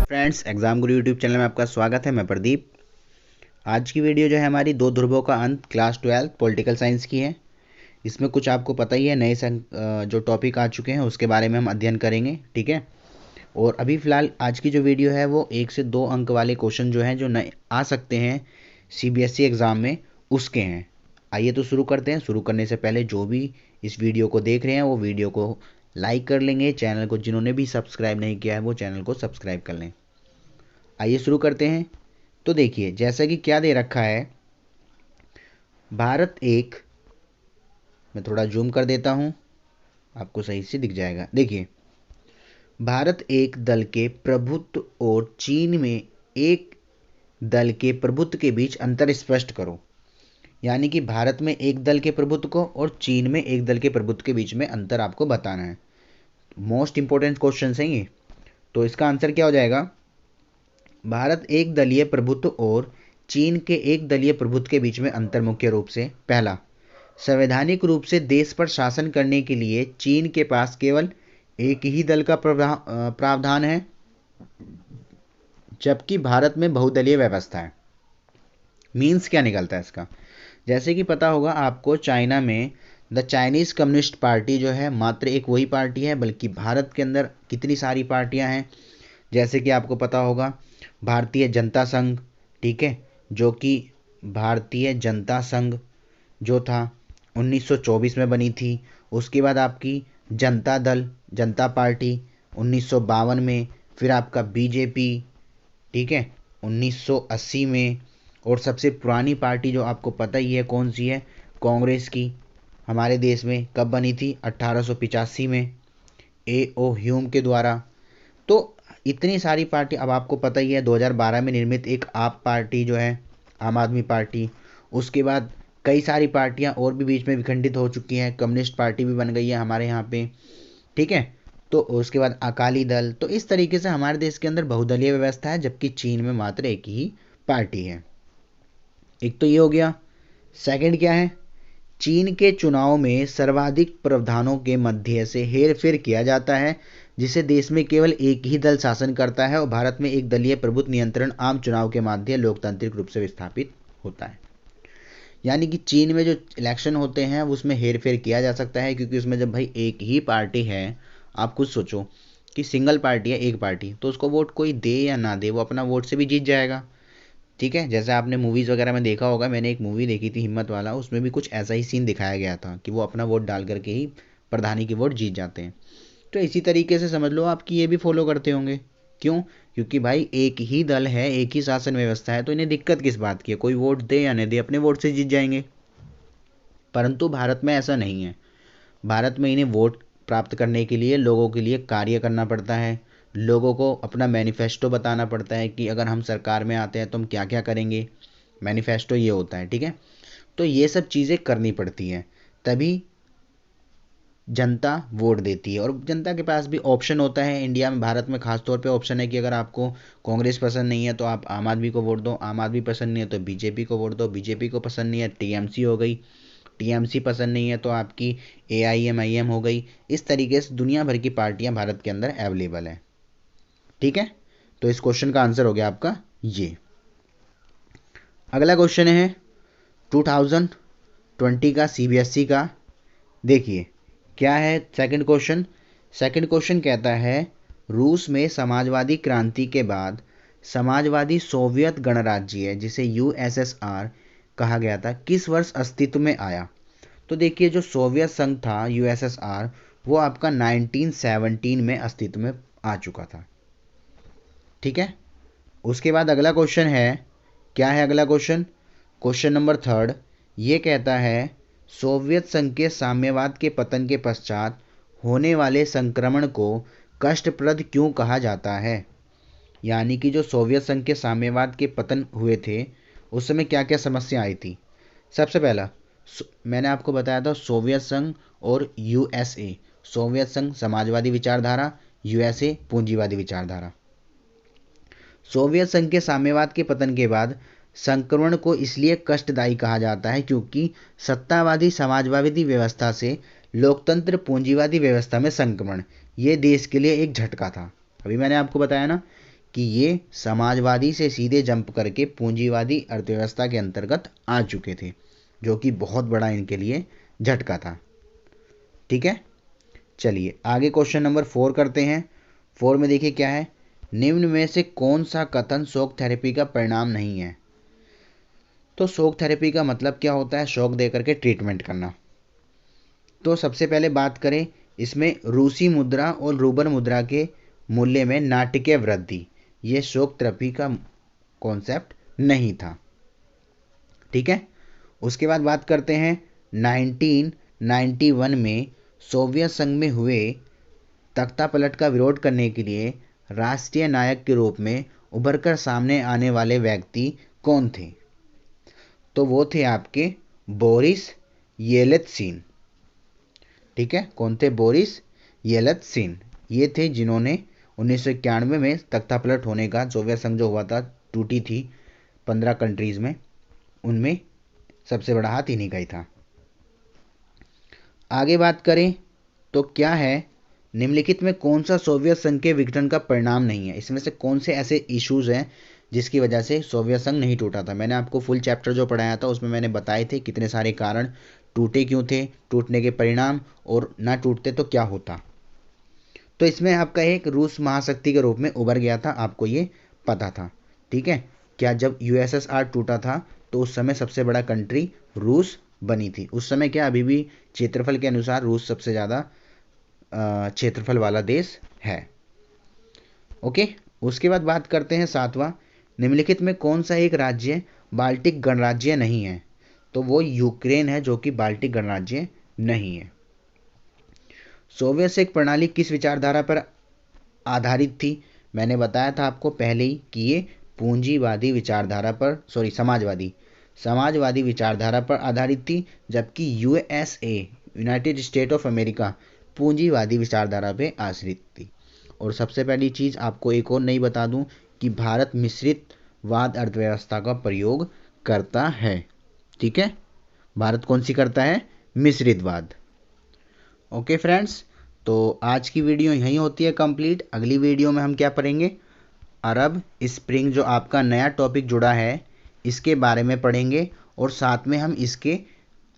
Friends, exam गुरु YouTube channel में आपका स्वागत है। मैं प्रदीप। आज की वीडियो जो है हमारी दो ध्रुवों का अंत क्लास 12 पॉलिटिकल साइंस की है। इसमें कुछ आपको पता ही है, नए जो टॉपिक आ चुके हैं उसके बारे में हम अध्ययन करेंगे। ठीक है। और अभी फ़िलहाल आज की जो वीडियो है वो 1 से 2 अंक वाले क्वेश्चन जो हैं जो नए आ सकते हैं CBSE एग्ज़ाम में, उसके हैं। आइए तो शुरू करते हैं। शुरू करने से पहले जो भी इस वीडियो को देख रहे हैं वो वीडियो को लाइक कर लेंगे। चैनल को जिन्होंने भी सब्सक्राइब नहीं किया है वो चैनल को सब्सक्राइब कर लें। आइए शुरू करते हैं। तो देखिए, जैसा कि क्या दे रखा है, भारत एक, मैं थोड़ा जूम कर देता हूं, आपको सही से दिख जाएगा। देखिए, भारत एक दल के प्रभुत्व और चीन में एक दल के प्रभुत्व के बीच अंतर स्पष्ट करो। यानी कि भारत में एक दल के प्रभुत्व को और चीन में एक दल के प्रभुत्व के बीच में अंतर आपको बताना है। मोस्ट इंपॉर्टेंट क्वेश्चन है ये। तो इसका आंसर क्या हो जाएगा? भारत एक दलीय प्रभुत्व और चीन के एक दलीय प्रभुत्व के बीच में अंतर मुख्य रूप से, पहला, संवैधानिक रूप से देश पर शासन करने के लिए चीन के पास केवल एक ही दल का प्रावधान है, जबकि भारत में बहुदलीय व्यवस्था है। मीन्स क्या निकलता है इसका? जैसे कि पता होगा आपको, चाइना में द चाइनीज़ कम्युनिस्ट पार्टी जो है मात्र एक वही पार्टी है, बल्कि भारत के अंदर कितनी सारी पार्टियां हैं। जैसे कि आपको पता होगा भारतीय जनता संघ, ठीक है, जो कि भारतीय जनता संघ जो था 1924 में बनी थी। उसके बाद आपकी जनता दल, जनता पार्टी 1952 में, फिर आपका बीजेपी, ठीक है, 1980 में, और सबसे पुरानी पार्टी जो आपको पता ही है कौन सी है, कांग्रेस की, हमारे देश में कब बनी थी? 1885 में, A.O. ह्यूम के द्वारा। तो इतनी सारी पार्टी, अब आपको पता ही है 2012 में निर्मित एक आप पार्टी जो है, आम आदमी पार्टी। उसके बाद कई सारी पार्टियां और भी बीच में विखंडित हो चुकी हैं। कम्युनिस्ट पार्टी भी बन गई है हमारे यहाँ पे, ठीक है। तो उसके बाद अकाली दल। तो इस तरीके से हमारे देश के अंदर बहुदलीय व्यवस्था है, जबकि चीन में मात्र एक ही पार्टी है। एक तो ये हो गया। सेकंड क्या है? चीन के चुनाव में सर्वाधिक प्रावधानों के मध्य से हेरफेर किया जाता है, जिसे देश में केवल एक ही दल शासन करता है, और भारत में एक दलीय प्रभुत्व नियंत्रण आम चुनाव के माध्यम लोकतांत्रिक रूप से विस्थापित होता है। यानी कि चीन में जो इलेक्शन होते हैं उसमें हेरफेर किया जा सकता है, क्योंकि उसमें जब भाई एक ही पार्टी है, आप खुद सोचो कि सिंगल पार्टी है, एक पार्टी, तो उसको वोट कोई दे या ना दे, वो अपना वोट से भी जीत जाएगा। ठीक है। जैसे आपने मूवीज़ वगैरह में देखा होगा, मैंने एक मूवी देखी थी हिम्मत वाला, उसमें भी कुछ ऐसा ही सीन दिखाया गया था कि वो अपना वोट डाल करके ही प्रधानी की वोट जीत जाते हैं। तो इसी तरीके से समझ लो आप कि ये भी फॉलो करते होंगे। क्यों? क्योंकि भाई एक ही दल है, एक ही शासन व्यवस्था है, तो इन्हें दिक्कत किस बात की है? कोई वोट दे या नहीं दे, अपने वोट से जीत जाएंगे। परंतु भारत में ऐसा नहीं है। भारत में इन्हें वोट प्राप्त करने के लिए लोगों के लिए कार्य करना पड़ता है। लोगों को अपना मैनिफेस्टो बताना पड़ता है कि अगर हम सरकार में आते हैं तो हम क्या क्या करेंगे। मैनिफेस्टो ये होता है, ठीक है। तो ये सब चीज़ें करनी पड़ती हैं, तभी जनता वोट देती है। और जनता के पास भी ऑप्शन होता है। इंडिया में, भारत में खास तौर पे ऑप्शन है कि अगर आपको कांग्रेस पसंद नहीं है तो आप आम आदमी को वोट दो, आम आदमी पसंद नहीं है तो बीजेपी को वोट दो, बीजेपी को पसंद नहीं है टीएमसी हो गई, टीएमसी पसंद नहीं है तो आपकी AIM हो गई। इस तरीके से दुनिया भर की पार्टियां भारत के अंदर अवेलेबल है, ठीक है। तो इस क्वेश्चन का आंसर हो गया आपका ये। अगला क्वेश्चन है 2020 का CBSE का। देखिए क्या है सेकंड क्वेश्चन। सेकंड क्वेश्चन कहता है, रूस में समाजवादी क्रांति के बाद समाजवादी सोवियत गणराज्य, जिसे USSR कहा गया था, किस वर्ष अस्तित्व में आया? तो देखिए, जो सोवियत संघ था USSR, वो आपका 1917 में अस्तित्व में आ चुका था, ठीक है। उसके बाद अगला क्वेश्चन है, क्या है अगला क्वेश्चन? क्वेश्चन नंबर थर्ड, ये कहता है, सोवियत संघ के साम्यवाद के पतन के पश्चात होने वाले संक्रमण को कष्टप्रद क्यों कहा जाता है? यानी कि जो सोवियत संघ के साम्यवाद के पतन हुए थे उस समय क्या क्या समस्या आई थी? सबसे पहला, मैंने आपको बताया था सोवियत संघ और USA। सोवियत संघ समाजवादी विचारधारा, USA पूंजीवादी विचारधारा। सोवियत संघ के साम्यवाद के पतन के बाद संक्रमण को इसलिए कष्टदायी कहा जाता है क्योंकि सत्तावादी समाजवादी व्यवस्था से लोकतंत्र पूंजीवादी व्यवस्था में संक्रमण, ये देश के लिए एक झटका था। अभी मैंने आपको बताया ना कि ये समाजवादी से सीधे जंप करके पूंजीवादी अर्थव्यवस्था के अंतर्गत आ चुके थे, जो कि बहुत बड़ा इनके लिए झटका था। ठीक है, चलिए आगे क्वेश्चन नंबर 4 करते हैं। 4 में देखिए क्या है, निम्न में से कौन सा कथन शॉक थेरेपी का परिणाम नहीं है। तो शॉक थेरेपी का मतलब क्या होता है, शॉक देकर के ट्रीटमेंट करना। तो सबसे पहले बात करें, इसमें रूसी मुद्रा और रूबल मुद्रा के मूल्य में नाटकीय वृद्धि, ये शॉक थेरेपी का कॉन्सेप्ट नहीं था। ठीक है, उसके बाद बात करते हैं 1991 में सोवियत संघ में हुए तख्तापलट का विरोध करने के लिए राष्ट्रीय नायक के रूप में उभरकर सामने आने वाले व्यक्ति कौन थे। तो वो थे आपके बोरिस येल्त्सिन। ठीक है, कौन थे, बोरिस येल्त्सिन। ये थे जिन्होंने 1991 में तख्तापलट होने का, सोवियत संघ जो हुआ था, टूटी थी 15 कंट्रीज में, उनमें सबसे बड़ा हाथ इन्हीं का ही था। आगे बात करें तो क्या है, निम्नलिखित में कौन सा सोवियत संघ के विघटन का परिणाम नहीं है। इसमें से कौन से ऐसे इश्यूज हैं जिसकी वजह से सोवियत संघ नहीं टूटा था। मैंने आपको फुल चैप्टर जो पढ़ाया था उसमें मैंने बताए थे कितने सारे कारण, टूटे क्यों थे, टूटने के परिणाम, और ना टूटते तो क्या होता। तो इसमें आपका एक रूस महाशक्ति के रूप में उभर गया था, आपको ये पता था। ठीक है, क्या जब यूएसएसआर टूटा था तो उस समय सबसे बड़ा कंट्री रूस बनी थी। उस समय क्या, अभी भी क्षेत्रफल के अनुसार रूस सबसे ज़्यादा क्षेत्रफल वाला देश है। ओके, उसके बाद बात करते हैं 7वां, निम्नलिखित में कौन सा एक राज्य बाल्टिक गणराज्य नहीं है। तो वो यूक्रेन है जो कि बाल्टिक गणराज्य नहीं है। सोवियत संघ प्रणाली किस विचारधारा पर आधारित थी। मैंने बताया था आपको पहले ही कि ये पूंजीवादी विचारधारा पर, समाजवादी विचारधारा पर आधारित थी, जबकि USA, United state of America, पूंजीवादी विचारधारा पे आश्रित थी। और सबसे पहली चीज़ आपको एक और नहीं बता दूं कि भारत मिश्रितवाद अर्थव्यवस्था का प्रयोग करता है। ठीक है, भारत कौन सी करता है, मिश्रितवाद। ओके फ्रेंड्स, तो आज की वीडियो यहीं होती है कंप्लीट। अगली वीडियो में हम क्या पढ़ेंगे, अरब स्प्रिंग जो आपका नया टॉपिक जुड़ा है इसके बारे में पढ़ेंगे, और साथ में हम इसके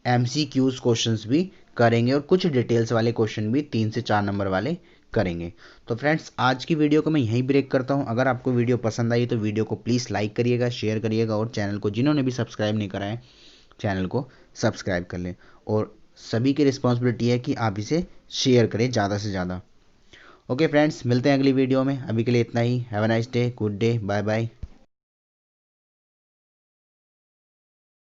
MCQs क्वेश्चंस भी करेंगे और कुछ डिटेल्स वाले क्वेश्चन भी 3 से 4 नंबर वाले करेंगे। तो फ्रेंड्स, आज की वीडियो को मैं यहीं ब्रेक करता हूं। अगर आपको वीडियो पसंद आई तो वीडियो को प्लीज़ लाइक करिएगा, शेयर करिएगा, और चैनल को जिन्होंने भी सब्सक्राइब नहीं करा है चैनल को सब्सक्राइब कर लें। और सभी की रिस्पॉन्सिबिलिटी है कि आप इसे शेयर करें ज़्यादा से ज़्यादा। ओके फ्रेंड्स, मिलते हैं अगली वीडियो में। अभी के लिए इतना ही। Have a nice day, good day, bye bye.